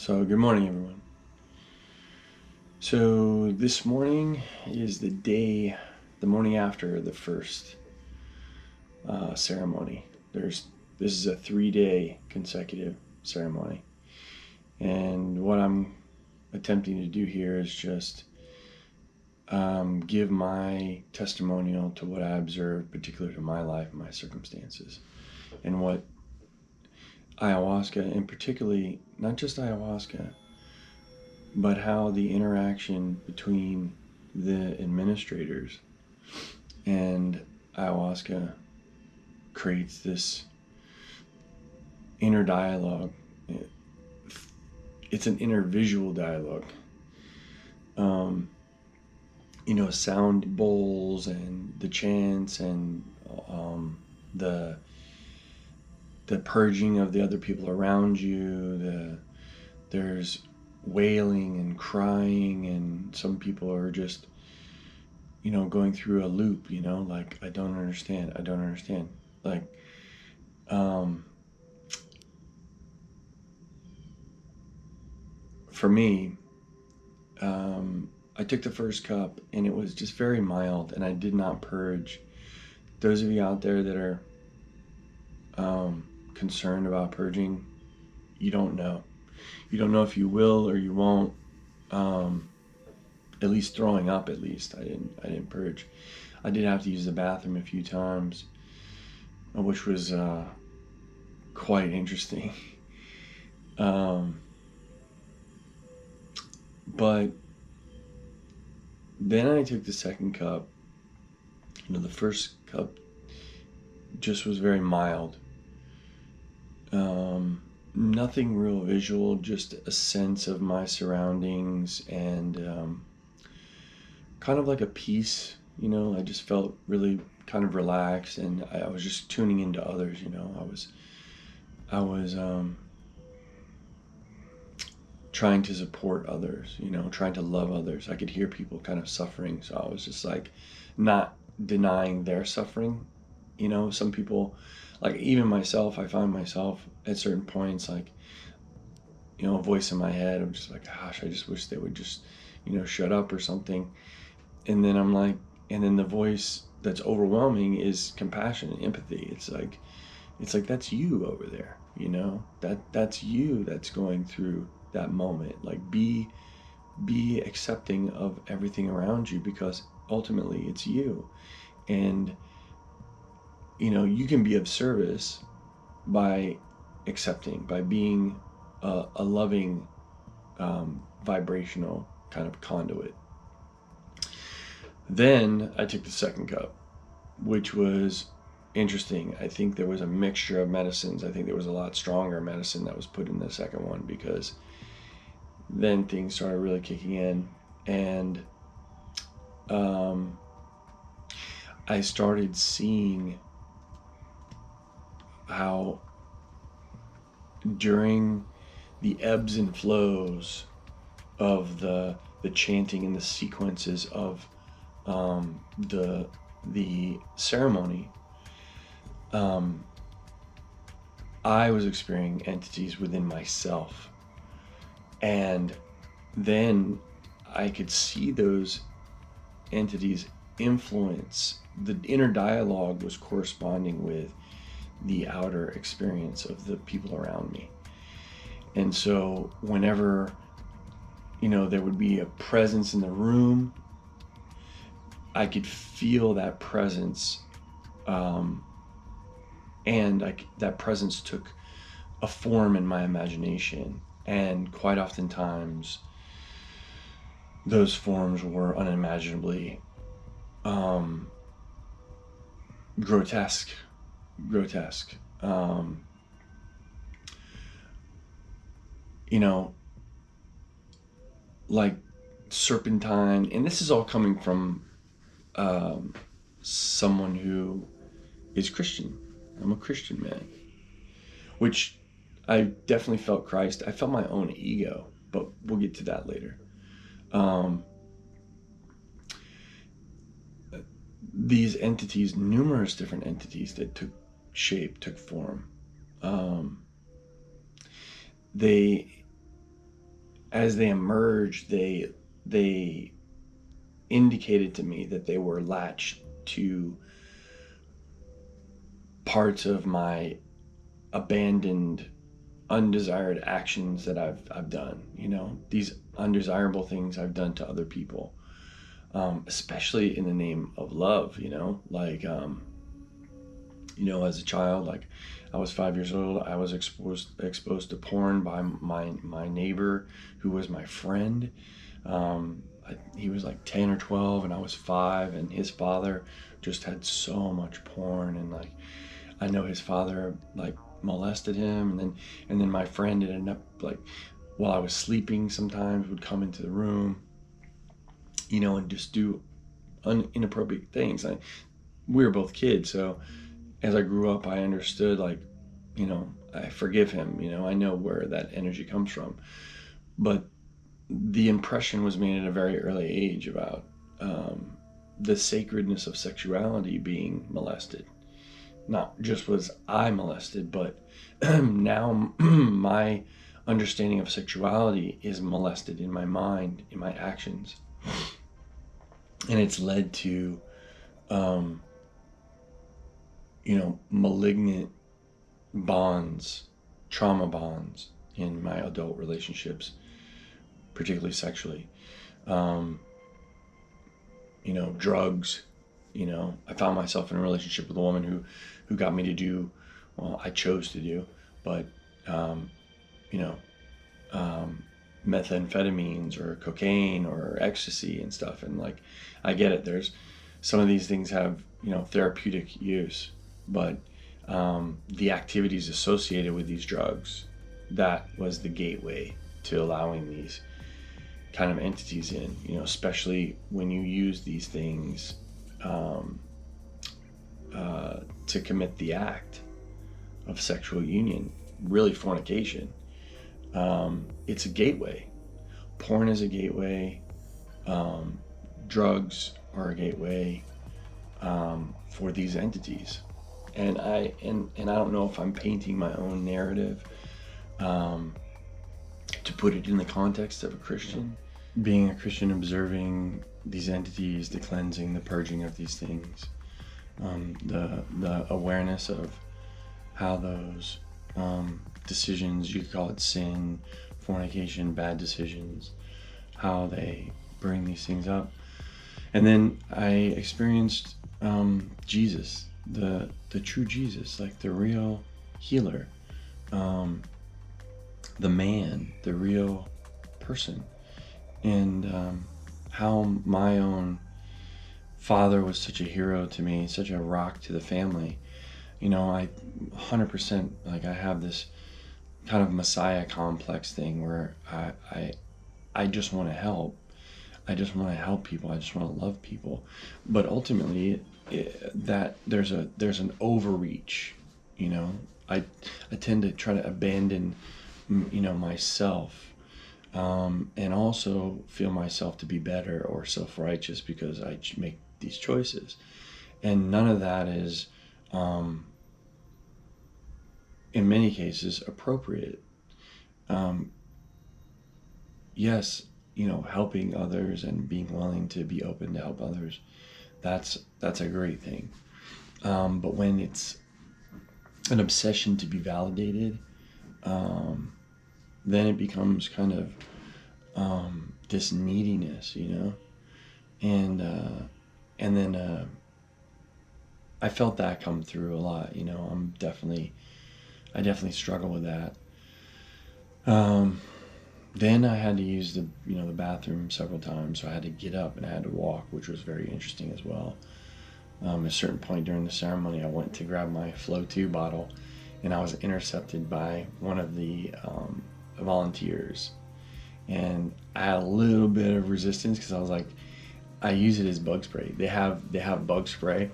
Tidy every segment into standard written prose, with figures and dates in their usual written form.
So, good morning, everyone. So, this morning is the morning after the first ceremony. This is a 3-day consecutive ceremony. And what I'm attempting to do here is just give my testimonial to what I observed, particular to my life, my circumstances, and what ayahuasca, and particularly not just ayahuasca, but how the interaction between the administrators and ayahuasca creates this inner dialogue. It's an inner visual dialogue. Sound bowls and the chants and the purging of the other people around you. There's wailing and crying, and some people are just going through a loop, like, I don't understand, like, for me, I took the first cup and it was just very mild, and I did not purge. Those of you out there that are concerned about purging, you don't know if you will or you won't. At least throwing up, at least I didn't purge. I did have to use the bathroom a few times, which was quite interesting. But then I took the second cup. The first cup just was very mild. Nothing real visual, just a sense of my surroundings and kind of like a peace. I just felt really kind of relaxed, and I was just tuning into others. I was trying to support others, trying to love others. I could hear people kind of suffering, so I was just like not denying their suffering. Some people, like even myself, I find myself at certain points, like, a voice in my head, I'm just like, gosh, I just wish they would just, shut up or something. And then I'm like, and then the voice that's overwhelming is compassion and empathy. It's like that's you over there, that's you that's going through that moment. Like, be accepting of everything around you, because ultimately it's you. And you can be of service by accepting, by being a loving, vibrational kind of conduit. Then I took the second cup, which was interesting. I think there was a mixture of medicines. I think there was a lot stronger medicine that was put in the second one, because then things started really kicking in, and I started seeing how during the ebbs and flows of the chanting and the sequences of the ceremony, I was experiencing entities within myself, and then I could see those entities influence. The inner dialogue was corresponding with the outer experience of the people around me. And so whenever there would be a presence in the room, I could feel that presence, and that presence took a form in my imagination, and quite oftentimes those forms were unimaginably grotesque. Like serpentine, and this is all coming from someone who is Christian. I'm a Christian man, which I definitely felt Christ. I felt my own ego, but we'll get to that later. These entities, numerous different entities that took shape, took form, they as they emerged, they indicated to me that they were latched to parts of my abandoned, undesired actions that I've done. These undesirable things I've done to other people, especially in the name of love. As a child, like I was 5 years old, I was exposed to porn by my neighbor who was my friend. He was like 10 or 12 and I was 5, and his father just had so much porn, and like I know his father like molested him, and then my friend ended up like, while I was sleeping sometimes, would come into the room, and just do inappropriate things. We were both kids, so as I grew up, I understood, like, I forgive him. I know where that energy comes from. But the impression was made at a very early age about the sacredness of sexuality being molested. Not just was I molested, but now my understanding of sexuality is molested in my mind, in my actions. And it's led to, malignant bonds, trauma bonds in my adult relationships, particularly sexually. Drugs. I found myself in a relationship with a woman who got me to do, well, I chose to do, but, methamphetamines or cocaine or ecstasy and stuff. And like, I get it. There's some of these things have, therapeutic use, but the activities associated with these drugs, that was the gateway to allowing these kind of entities in, especially when you use these things to commit the act of sexual union, really fornication. It's a gateway. Porn is a gateway. Drugs are a gateway for these entities. And I don't know if I'm painting my own narrative to put it in the context of a Christian. Being a Christian, observing these entities, the cleansing, the purging of these things, the awareness of how those decisions, you could call it sin, fornication, bad decisions, how they bring these things up. And then I experienced Jesus, the true Jesus, like the real healer, the man, the real person, and how my own father was such a hero to me, such a rock to the family. I 100%, like, I have this kind of Messiah complex thing where I just want to help. I just want to help people. I just want to love people. But ultimately, that there's an overreach. I tend to try to abandon, myself, and also feel myself to be better or self-righteous because I make these choices, and none of that is, in many cases, appropriate. Yes, helping others and being willing to be open to help others, that's a great thing. But when it's an obsession to be validated, then it becomes kind of this neediness, and then I felt that come through a lot. I definitely struggle with that. Then I had to use the bathroom several times, so I had to get up and I had to walk, which was very interesting as well. At a certain point during the ceremony, I went to grab my Flow 2 bottle, and I was intercepted by one of the volunteers, and I had a little bit of resistance because I was like, I use it as bug spray. They have bug spray,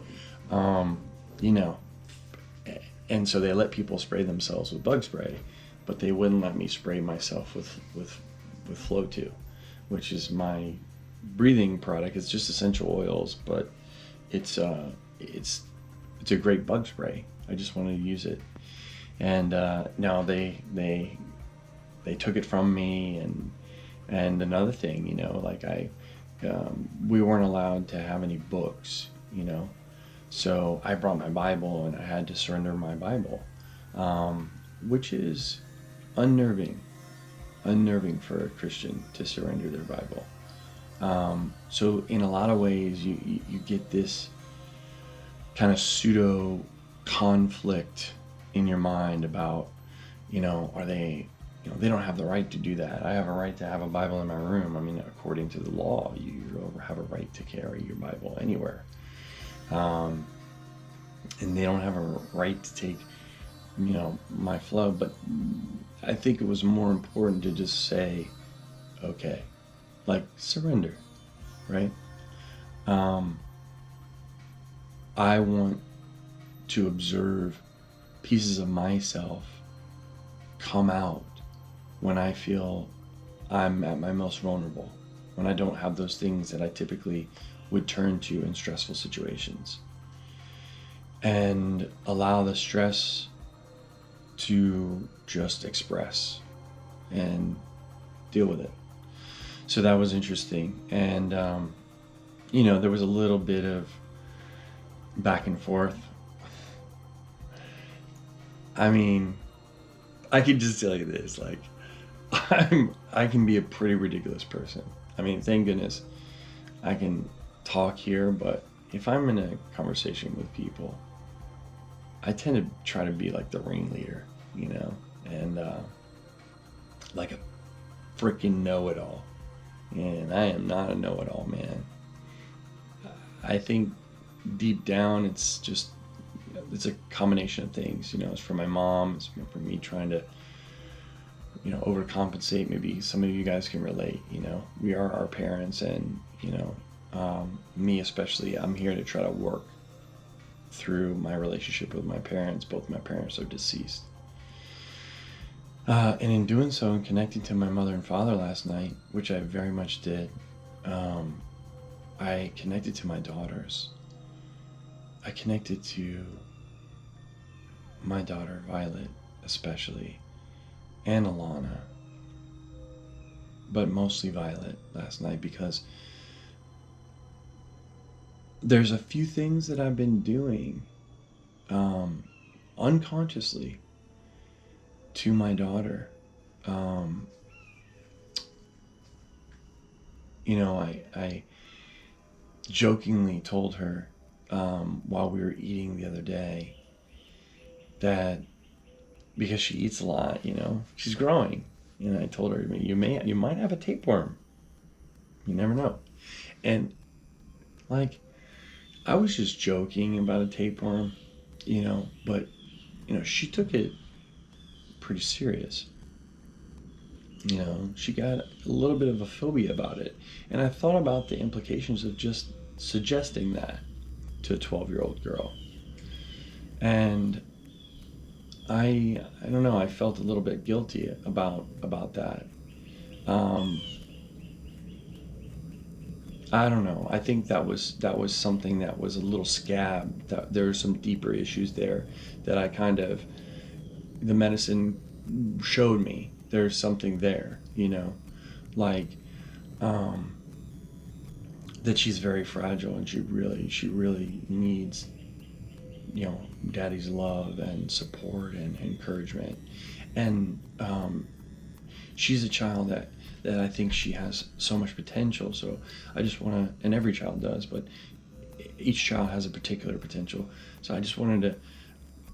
and so they let people spray themselves with bug spray, but they wouldn't let me spray myself with Flow 2, which is my breathing product. It's just essential oils, but it's a great bug spray. I just wanted to use it, and now they took it from me, And another thing, like we weren't allowed to have any books, so I brought my Bible and I had to surrender my Bible, which is unnerving for a Christian to surrender their Bible. So in a lot of ways, you get this kind of pseudo conflict in your mind about, are they, they don't have the right to do that. I have a right to have a Bible in my room. I mean, according to the law, you have a right to carry your Bible anywhere. And they don't have a right to take, my flow. But I think it was more important to just say, okay, like surrender, right? I want to observe pieces of myself come out when I feel I'm at my most vulnerable, when I don't have those things that I typically would turn to in stressful situations, and allow the stress to just express and deal with it. So that was interesting. And, there was a little bit of back and forth. I mean, I can just tell you this, like, I can be a pretty ridiculous person. I mean, thank goodness I can talk here, but if I'm in a conversation with people, I tend to try to be like the ringleader, and like a freaking know-it-all. And I am not a know-it-all, man. I think deep down it's a combination of things. It's for my mom, it's for me trying to overcompensate. Maybe some of you guys can relate. We are our parents, and me especially, I'm here to try to work through my relationship with my parents. Both my parents are deceased, and in doing so and connecting to my mother and father last night, which I very much did, I connected to my daughters. I connected to my daughter Violet especially, and Alana, but mostly Violet last night, because there's a few things that I've been doing unconsciously to my daughter. I jokingly told her while we were eating the other day that, because she eats a lot, she's growing, and I told her, you might have a tapeworm. You never know. And like, I was just joking about a tapeworm, but she took it pretty serious. She got a little bit of a phobia about it. And I thought about the implications of just suggesting that to a 12-year-old girl. And I don't know, I felt a little bit guilty about that. I don't know. I think that was something that was a little scab. That there were some deeper issues there that I kind of, the medicine showed me there's something there, like that she's very fragile, and she really needs, daddy's love and support and encouragement. And she's a child that I think she has so much potential. So I just want to, and every child does, but each child has a particular potential. So I just wanted to,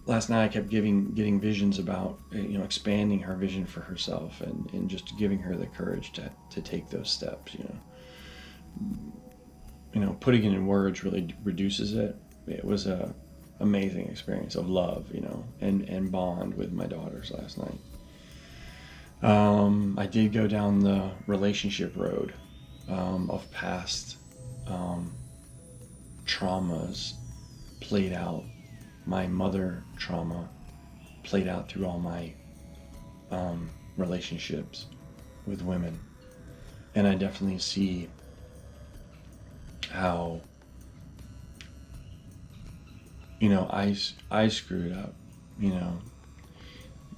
last night I kept getting visions about, expanding her vision for herself, and just giving her the courage to take those steps, putting it in words really reduces it. It was a amazing experience of love, and bond with my daughters last night. I did go down the relationship road of past traumas played out. My mother trauma played out through all my relationships with women. And I definitely see how, I screwed up,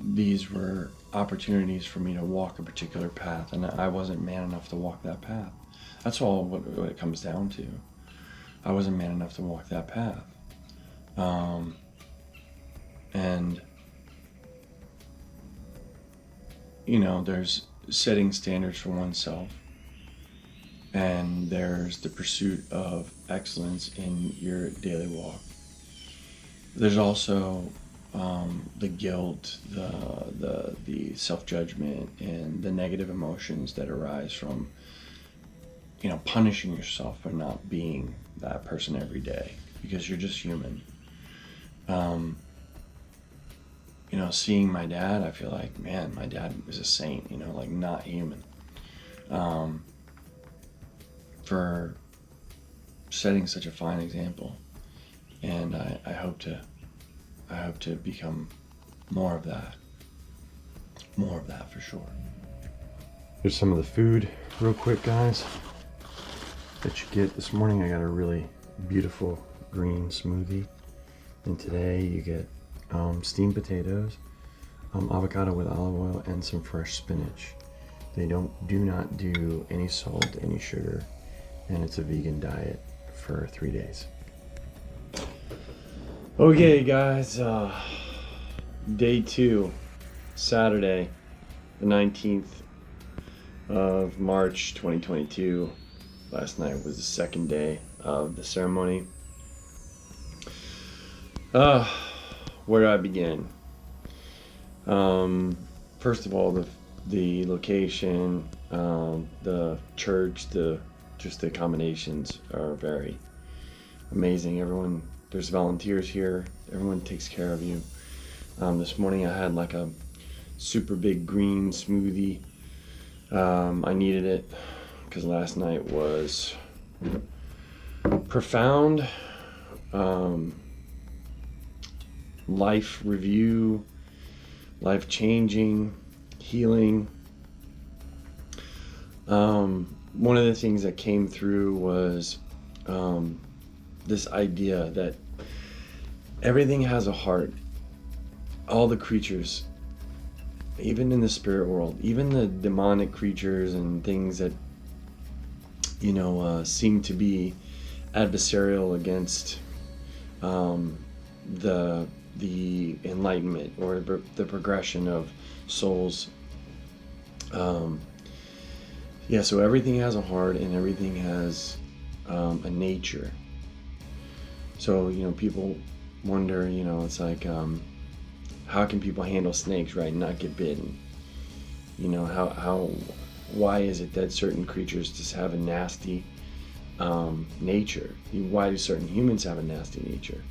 these were opportunities for me to walk a particular path, and I wasn't man enough to walk that path. That's all what it comes down to. I wasn't man enough to walk that path. And you know, there's setting standards for oneself, and there's the pursuit of excellence in your daily walk. There's also the guilt, the self-judgment, and the negative emotions that arise from, you know, punishing yourself for not being that person every day, because you're just human. You know, seeing my dad, I feel like, man, my dad is a saint, you know, like not human. For setting such a fine example. And I hope to become more of that for sure. Here's some of the food real quick, guys, that you get. This morning I got a really beautiful green smoothie, and today you get steamed potatoes, avocado with olive oil, and some fresh spinach. They do not do any salt, any sugar, and it's a vegan diet for 3 days. Okay, guys, day 2, Saturday, the 19th of March 2022. Last night was the second day of the ceremony. Where do I begin? First of all, the location, the church, just the accommodations are very amazing. There's volunteers here. Everyone takes care of you. This morning I had like a super big green smoothie. I needed it because last night was profound. Life review, life changing, healing. One of the things that came through was this idea that everything has a heart. All the creatures, even in the spirit world, even the demonic creatures and things that, you know, seem to be adversarial against the enlightenment or the progression of souls. So everything has a heart and everything has a nature. So, you know, people wonder, you know, it's like, how can people handle snakes, right, and not get bitten? You know, why is it that certain creatures just have a nasty nature? Why do certain humans have a nasty nature?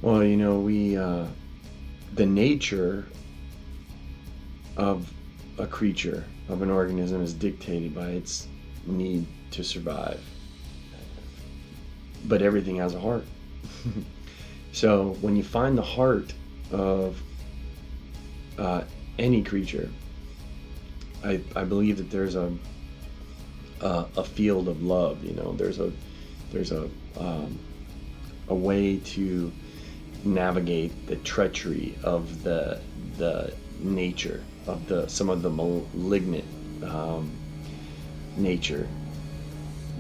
Well, you know, the nature of a creature, of an organism, is dictated by its need to survive. But everything has a heart. So when you find the heart of any creature, I believe that there's a field of love. You know, there's a way to navigate the treachery of the nature of some of the malignant nature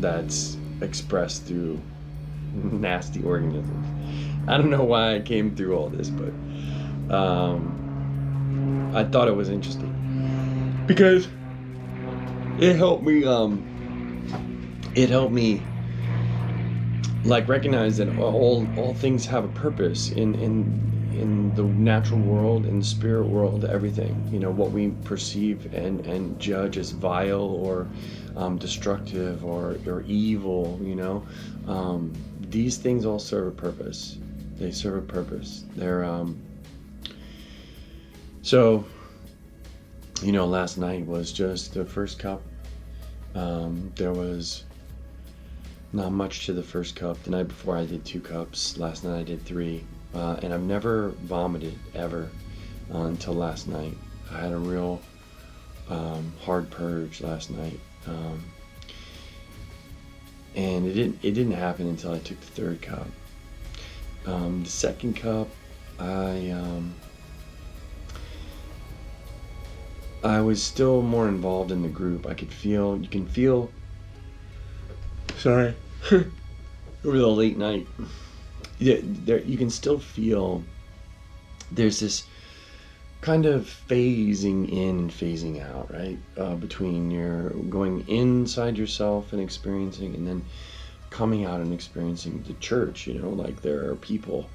that's expressed through nasty organisms. I don't know why I came through all this, but I thought it was interesting because it helped me like recognize that all things have a purpose in the natural world, in the spirit world, everything. You know, what we perceive and judge as vile or destructive or evil, you know, these things all serve a purpose. They serve a purpose. They're so, you know, last night was just the first cup. There was not much to the first cup. The night before I did 2 cups. Last night I did 3. And I've never vomited ever until last night. I had a real hard purge last night. And it didn't happen until I took the 3rd cup. The 2nd cup, I I was still more involved in the group. You can feel, sorry, over the late night, yeah, you can still feel there's this kind of phasing in and phasing out, right? Between your going inside yourself and experiencing, and then coming out and experiencing the church, like there are people.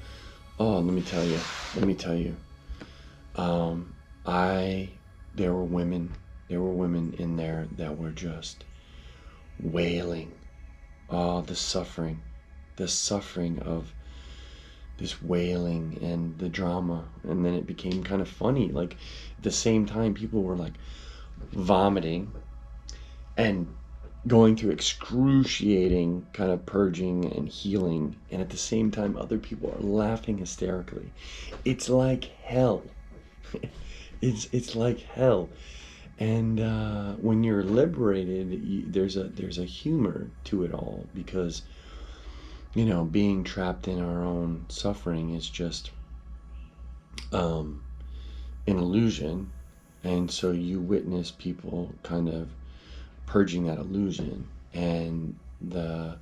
Oh, let me tell you. I there were women in there that were just wailing. Oh, the suffering of this wailing and the drama. And then it became kind of funny. Like at the same time, people were like vomiting and going through excruciating kind of purging and healing, and at the same time other people are laughing hysterically. It's like hell. It's like hell. And when you're liberated, there's a humor to it all, because being trapped in our own suffering is just an illusion. And so you witness people kind of purging that illusion, and the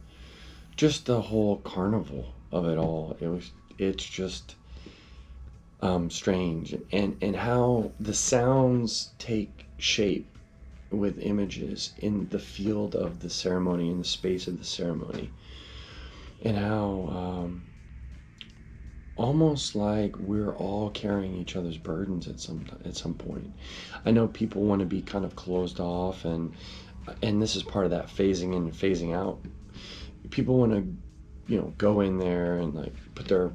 whole carnival of it all. It's just strange, and how the sounds take shape with images in the field of the ceremony, in the space of the ceremony, and how almost like we're all carrying each other's burdens at some point. I know people want to be kind of closed off, and this is part of that phasing in and phasing out. People want to go in there and like put their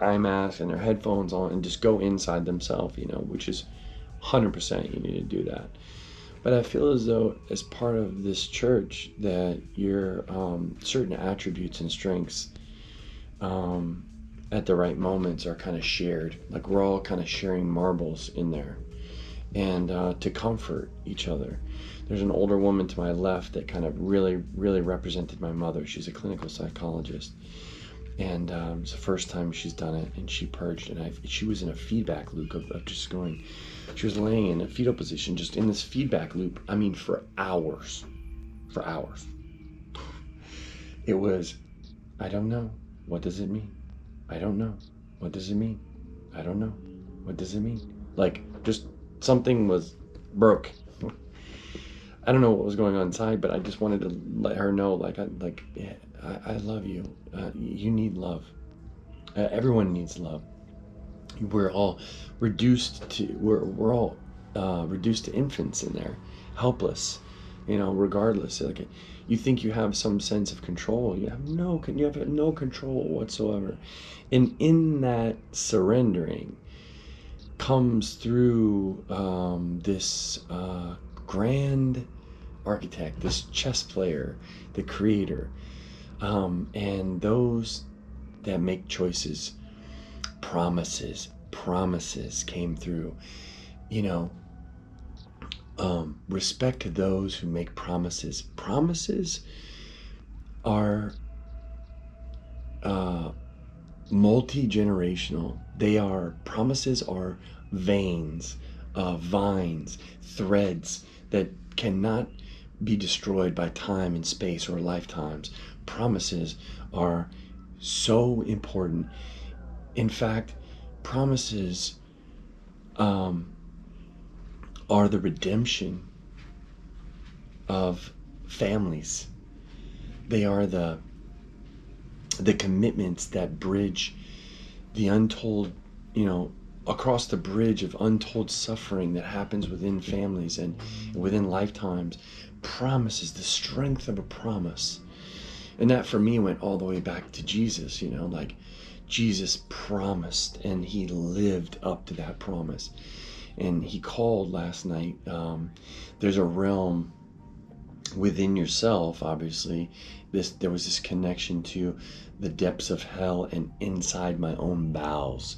eye mask and their headphones on and just go inside themselves, which is 100% you need to do that. But I feel as though as part of this church that your certain attributes and strengths at the right moments are kind of shared. Like we're all kind of sharing marbles in there, and to comfort each other. There's an older woman to my left that kind of really, really represented my mother. She's a clinical psychologist, and it's the first time she's done it, and she purged, and she was in a feedback loop of just going. She was laying in a fetal position, just in this feedback loop. I mean, for hours. It was, I don't know. What does it mean? I don't know. What does it mean? I don't know. What does it mean? Like, just something was broke. I don't know what was going on inside, but I just wanted to let her know, I love you. You need love. Everyone needs love. We're all reduced to infants in there, helpless, regardless. Like, you think you have some sense of control. You have no control whatsoever. And in that surrendering comes through this grand architect, this chess player, the creator, and those that make choices. Promises came through. Respect to those who make promises. Promises are multi-generational. Promises are veins, vines, threads that cannot be destroyed by time and space or lifetimes. Promises are so important. In fact, promises are the redemption of families. They are the commitments that bridge the untold, across the bridge of untold suffering that happens within families and within lifetimes. Promises, the strength of a promise. And that for me went all the way back to Jesus, like Jesus promised, and he lived up to that promise. And he called last night, there's a realm within yourself, obviously. There was this connection to the depths of hell and inside my own bowels,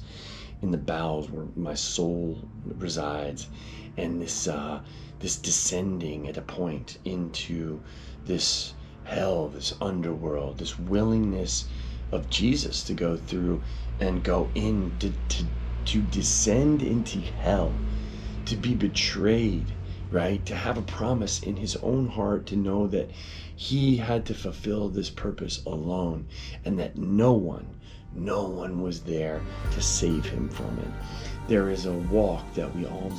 in the bowels where my soul resides, and this descending at a point into this hell, this underworld, this willingness of Jesus to go through and go in to descend into hell, to be betrayed, right? To have a promise in his own heart, to know that he had to fulfill this purpose alone, and that no one was there to save him from it. There is a walk that we all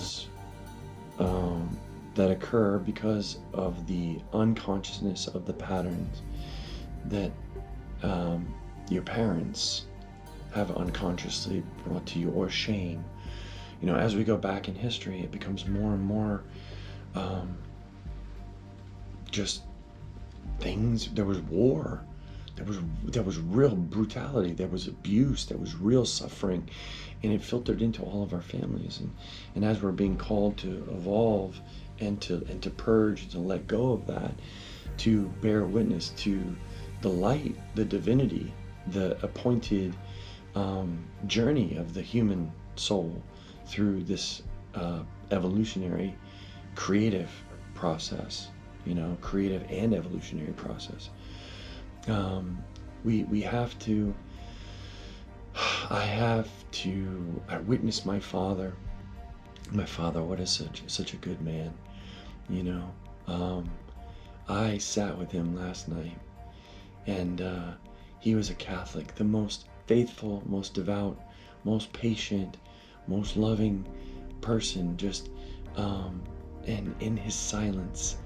that occur because of the unconsciousness of the patterns that your parents have unconsciously brought to you, or shame. You know, as we go back in history, it becomes more and more just things. There was war, there was real brutality, there was abuse, there was real suffering, and it filtered into all of our families. And as we're being called to evolve and to purge, to let go of that, to bear witness to the light, the divinity, the appointed journey of the human soul through this evolutionary creative process, you know, creative and evolutionary process. We have to, I witnessed my father, what is such a good man, you know. I sat with him last night, and he was a Catholic, the most faithful, most devout, most patient, most loving person, just and in his silence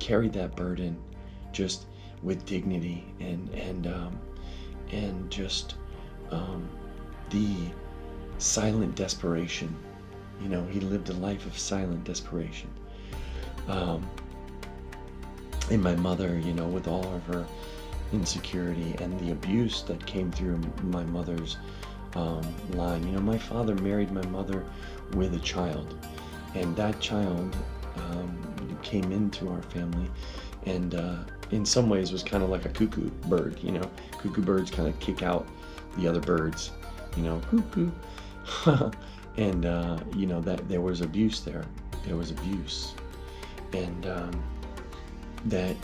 carried that burden just with dignity and just the silent desperation. You know, he lived a life of silent desperation. And my mother, you know, with all of her insecurity and the abuse that came through my mother's line. You know, my father married my mother with a child, and that child came into our family, and in some ways was kind of like a cuckoo bird. You know, cuckoo birds kind of kick out the other birds, you know, cuckoo. And you know, that there was abuse there. There was abuse, and that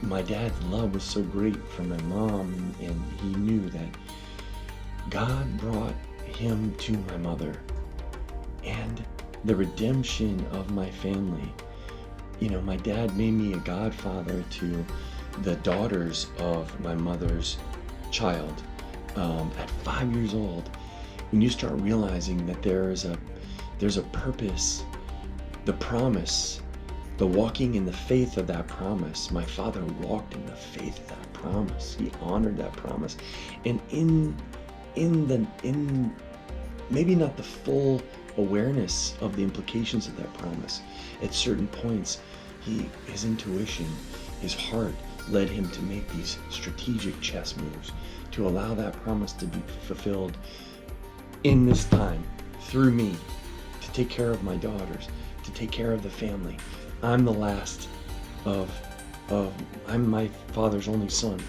my dad's love was so great for my mom, and he knew that God brought him to my mother, and the redemption of my family. You know, my dad made me a godfather to the daughters of my mother's child at 5 years old. When you start realizing that there's a purpose, the promise, the walking in the faith of that promise. My father walked in the faith of that promise. He honored that promise, and in maybe not the full awareness of the implications of that promise, at certain points, his intuition, his heart led him to make these strategic chess moves to allow that promise to be fulfilled in this time through me, to take care of my daughters, to take care of the family. I'm the last I'm my father's only son.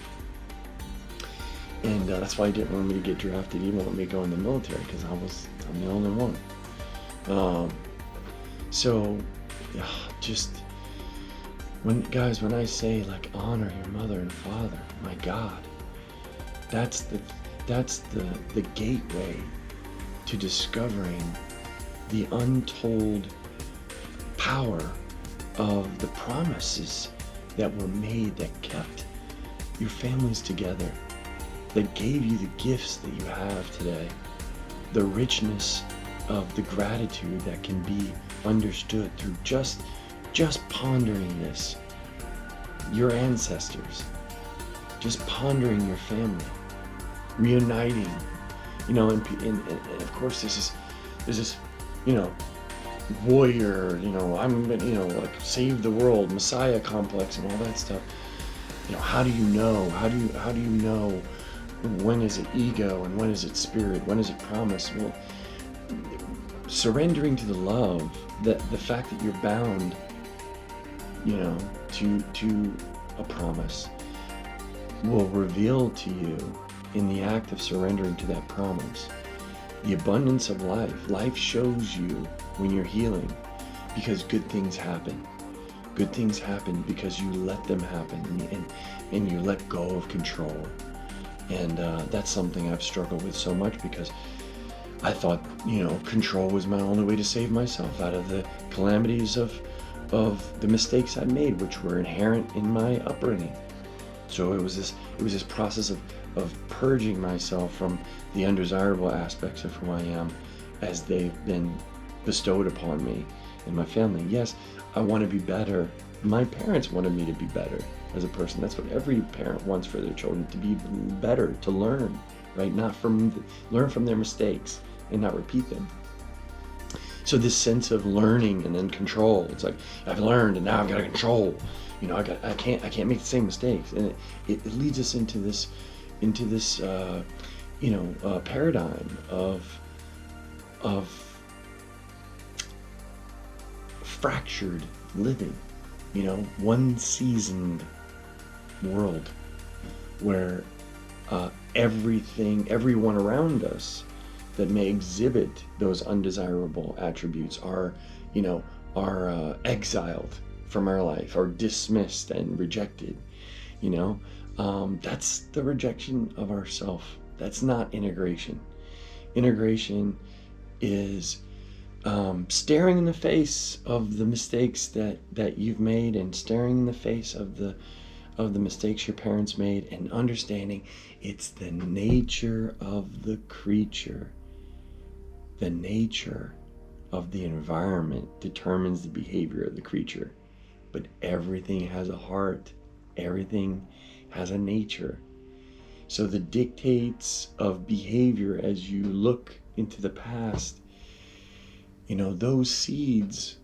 And that's why he didn't want me to get drafted. He didn't want me to go in the military, because I'm the only one. So just when I say, like, honor your mother and father, my God, that's the gateway to discovering the untold power of the promises that were made, that kept your families together, that gave you the gifts that you have today, the richness of the gratitude that can be understood through just pondering this, your ancestors, just pondering your family, reuniting, you know, and of course there's this, you know, warrior, you know, like save the world, Messiah complex and all that stuff. You know, how do you know? How do you know when is it ego and when is it spirit? When is it promise? Well, surrendering to the love, that the fact that you're bound, you know, to a promise, will reveal to you in the act of surrendering to that promise the abundance of life. Life shows you when you're healing, because good things happen. Good things happen because you let them happen, and you let go of control. And that's something I've struggled with so much, because I thought, control was my only way to save myself out of the calamities of the mistakes I made, which were inherent in my upbringing. So it was this process of purging myself from the undesirable aspects of who I am as they've been bestowed upon me and my family. Yes, I want to be better. My parents wanted me to be better as a person. That's what every parent wants for their children, to be better, to learn, right? Learn from their mistakes and not repeat them. So this sense of learning and then control, it's like, I've learned and now I've got to control. I can't make the same mistakes, and it leads us into this paradigm of fractured living, one seasoned world where everyone around us that may exhibit those undesirable attributes are exiled from our life, or dismissed and rejected. That's the rejection of ourself. That's not integration. Integration is staring in the face of the mistakes that you've made, and staring in the face of the mistakes your parents made, and understanding it's the nature of the creature. The nature of the environment determines the behavior of the creature. But everything has a heart. Everything has a nature. So the dictates of behavior as you look into the past, those seeds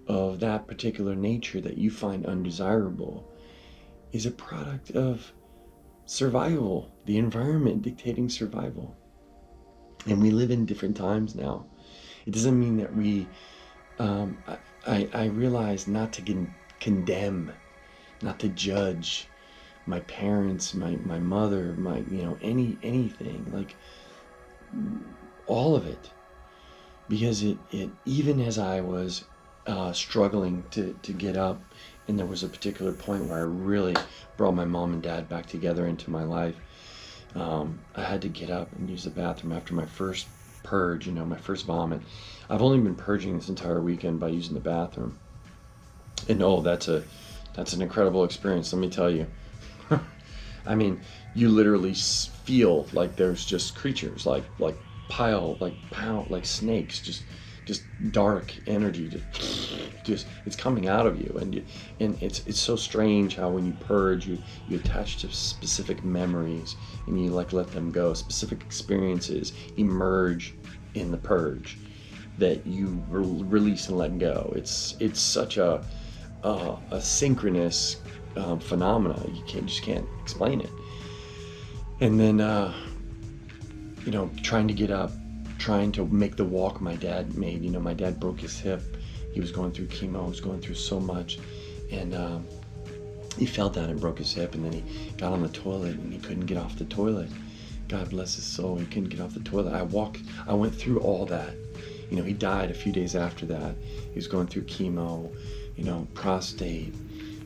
of that particular nature that you find undesirable is a product of survival, the environment dictating survival. And we live in different times now. It doesn't mean that we, I realize not to condemn, not to judge my parents, my mother, anything, like all of it. Because it even as I was struggling to get up, and there was a particular point where I really brought my mom and dad back together into my life, I had to get up and use the bathroom after my first purge, my first vomit. I've only been purging this entire weekend by using the bathroom. And that's an incredible experience, let me tell you. I mean, you literally feel like there's just creatures, like snakes, just dark energy, just it's coming out of you, and it's so strange how when you purge, you attach to specific memories, and you let them go. Specific experiences emerge in the purge that you release and let go. It's such a synchronous phenomena. You can't explain it. And then trying to get up, trying to make the walk my dad made. My dad broke his hip. He was going through chemo, he was going through so much, and he fell down and broke his hip, and then he got on the toilet and he couldn't get off the toilet. God bless his soul, he couldn't get off the toilet. I went through all that. He died a few days after that. He was going through chemo, prostate.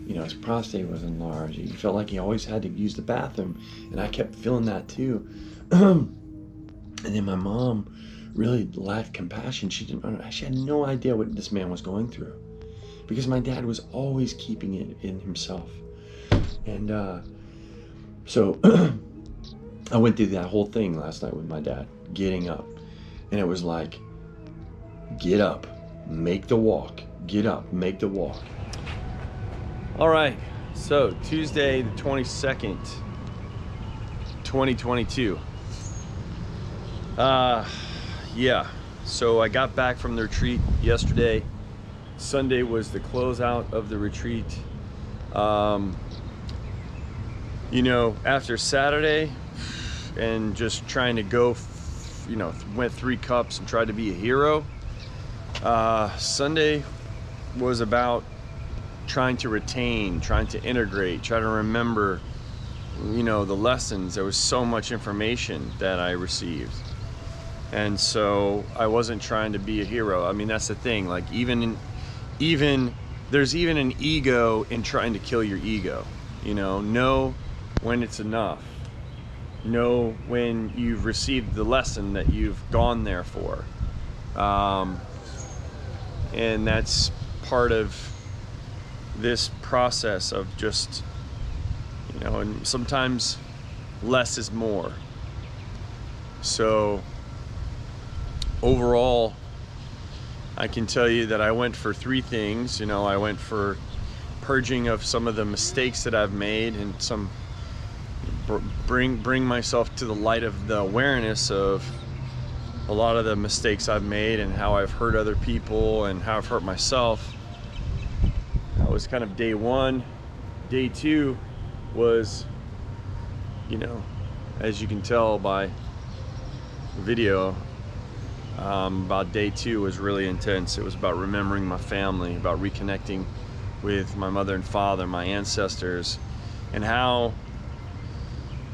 His prostate was enlarged. He felt like he always had to use the bathroom, and I kept feeling that too. And then my mom really lacked compassion. She had no idea what this man was going through, because my dad was always keeping it in himself. And so I went through that whole thing last night with my dad, getting up, and it was like, get up, make the walk, get up, make the walk. All right, so Tuesday the 22nd, 2022. So I got back from the retreat yesterday. Sunday was the closeout of the retreat. After Saturday and just trying to go, went 3 cups and tried to be a hero. Sunday was about trying to retain, trying to integrate, try to remember, the lessons. There was so much information that I received. And so I wasn't trying to be a hero. I mean, that's the thing. Like there's even an ego in trying to kill your ego. Know when it's enough. know when you've received the lesson that you've gone there for. And that's part of this process of just, and sometimes less is more. So overall, I can tell you that I went for 3 things. I went for purging of some of the mistakes that I've made, and some bring myself to the light of the awareness of a lot of the mistakes I've made and how I've hurt other people and how I've hurt myself. That was kind of day 1. Day 2 was, as you can tell by the video, about day 2 was really intense. It was about remembering my family, about reconnecting with my mother and father, my ancestors, and how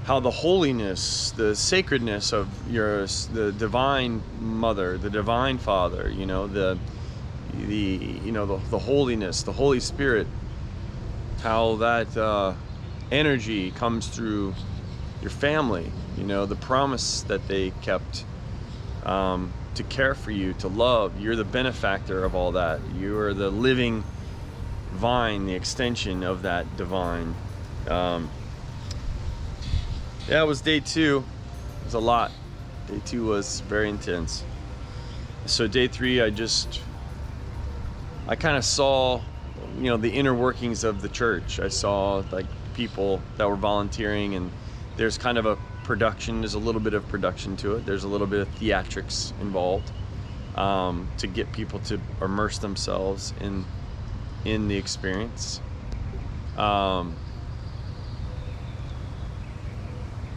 the holiness, the sacredness of the divine mother, the divine father, the holiness, the Holy Spirit, how that energy comes through your family, the promise that they kept, to care for you, to love. You're the benefactor of all that. You are the living vine, the extension of that divine. Yeah, it was day 2. It was a lot. Day 2 was very intense. So day 3, I kind of saw, the inner workings of the church. I saw like people that were volunteering, and there's kind of a production. There's a little bit of production to it. There's a little bit of theatrics involved, to get people to immerse themselves in the experience.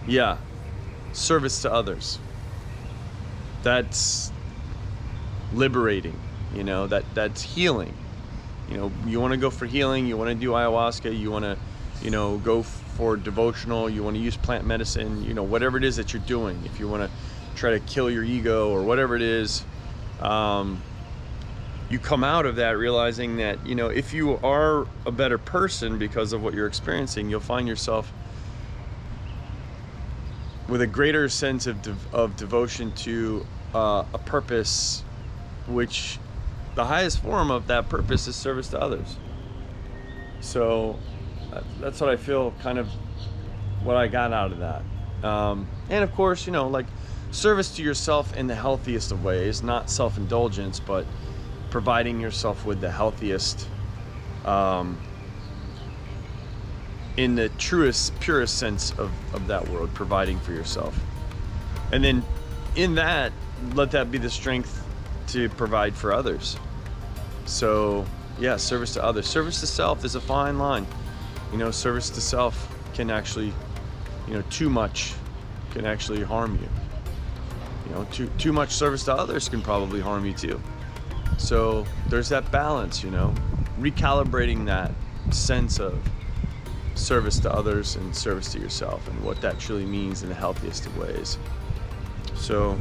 Yeah, service to others. That's liberating, that's healing. You want to go for healing, you want to do ayahuasca, you want to, go for devotional, you want to use plant medicine, whatever it is that you're doing. If you want to try to kill your ego or whatever it is, you come out of that realizing that, if you are a better person because of what you're experiencing, you'll find yourself with a greater sense of devotion to a purpose, which the highest form of that purpose is service to others. So that's what I feel, kind of what I got out of that. And of course, like service to yourself in the healthiest of ways, not self-indulgence, but providing yourself with the healthiest, in the truest, purest sense of that word, providing for yourself. And then in that, let that be the strength to provide for others. So yeah, service to others. Service to self is a fine line. Service to self can actually, too much can actually harm you. Too much service to others can probably harm you too. So there's that balance, recalibrating that sense of service to others and service to yourself, and what that truly means in the healthiest of ways. So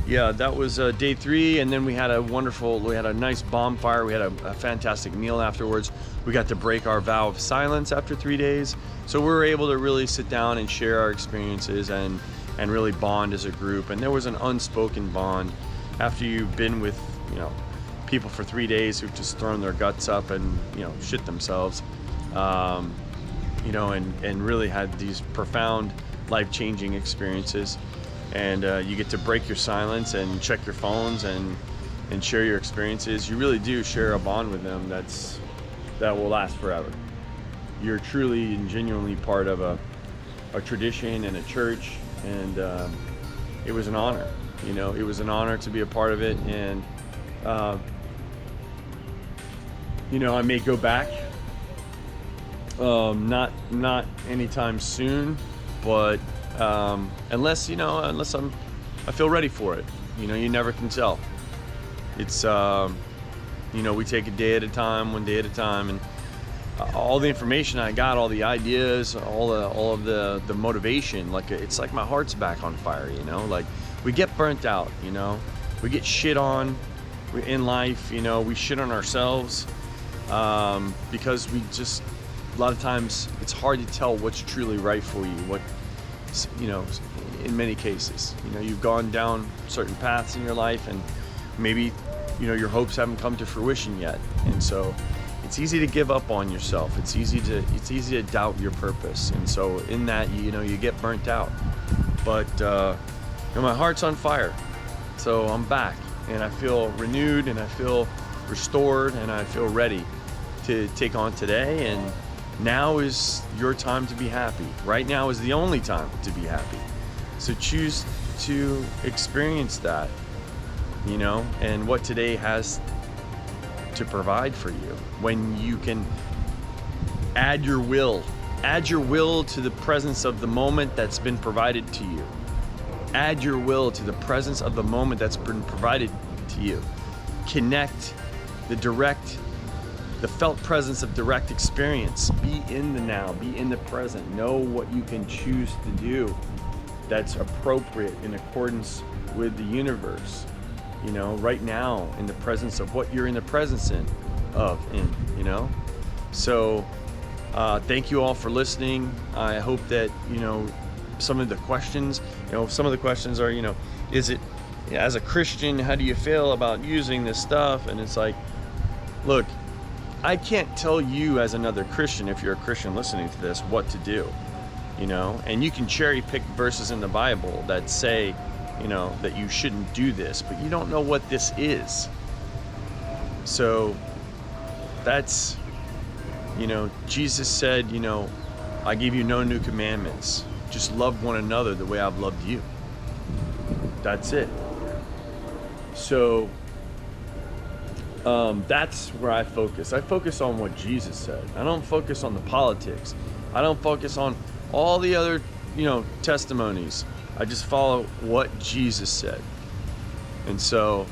yeah, that was day 3, and then we had a nice bonfire. We had a fantastic meal afterwards. We got to break our vow of silence after 3 days, so we were able to really sit down and share our experiences and really bond as a group. And there was an unspoken bond after you've been with people for 3 days who've just thrown their guts up and shit themselves, and really had these profound life-changing experiences. And you get to break your silence and check your phones and share your experiences. You really do share a bond with them that will last forever. You're truly and genuinely part of a tradition and a church, and it was an honor. It was an honor to be a part of it, and I may go back. Not anytime soon, but unless I feel ready for it. You never can tell. It's we take a day at a time, one day at a time, and all the information I got, all the ideas, all of the motivation, it's like my heart's back on fire. Like we get burnt out. We get shit on in life. We shit on ourselves because we just, a lot of times it's hard to tell what's truly right for you, you know, in many cases. You know, you've gone down certain paths in your life, and maybe, you know, your hopes haven't come to fruition yet. And so it's easy to give up on yourself. It's easy to doubt your purpose. And so in that, you know, you get burnt out. But you know, my heart's on fire. So I'm back, and I feel renewed, and I feel restored, and I feel ready to take on today. And now is your time to be happy. Right now is the only time to be happy. So choose to experience that, you know, and what today has to provide for you. When you can add your will to the presence of the moment that's been provided to you. Add your will to the presence of the moment that's been provided to you. Connect the felt presence of direct experience. Be in the now, be in the present. Know what you can choose to do that's appropriate in accordance with the universe. You know, right now, in the presence of what you're in the presence you know. So thank you all for listening. I hope that, you know, some of the questions are, you know, is it, as a Christian, how do you feel about using this stuff? And it's like, look, I can't tell you as another Christian, if you're a Christian listening to this, what to do, you know. And you can cherry pick verses in the Bible that say, you know, that you shouldn't do this, but you don't know what this is. So that's, you know, Jesus said, you know, I give you no new commandments. Just love one another the way I've loved you. That's it. So that's where I focus. I focus on what Jesus said. I don't focus on the politics. I don't focus on all the other, you know, testimonies. I just follow what Jesus said. And so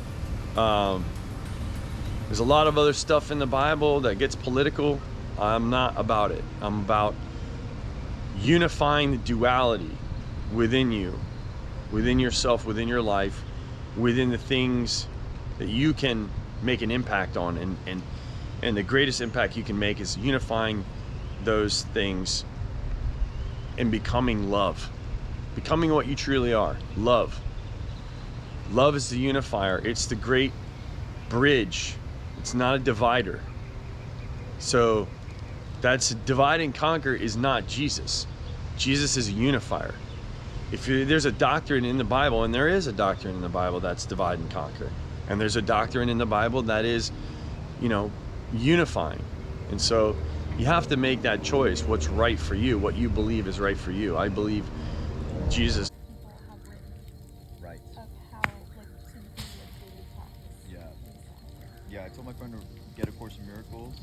there's a lot of other stuff in the Bible that gets political. I'm not about it. I'm about unifying the duality within you, within yourself, within your life, within the things that you can make an impact on. And the greatest impact you can make is unifying those things and becoming love. Becoming what you truly are. Love. Love is the unifier. It's the great bridge. It's not a divider. So that's divide and conquer is not Jesus. Jesus is a unifier. There's a doctrine in the Bible, and there is a doctrine in the Bible that's divide and conquer. And there's a doctrine in the Bible that is, you know, unifying. And so you have to make that choice, what's right for you, what you believe is right for you. I believe Jesus. People have written Right. of how, like, to be a daily practice. Yeah. Yeah, I told my friend to get A Course in Miracles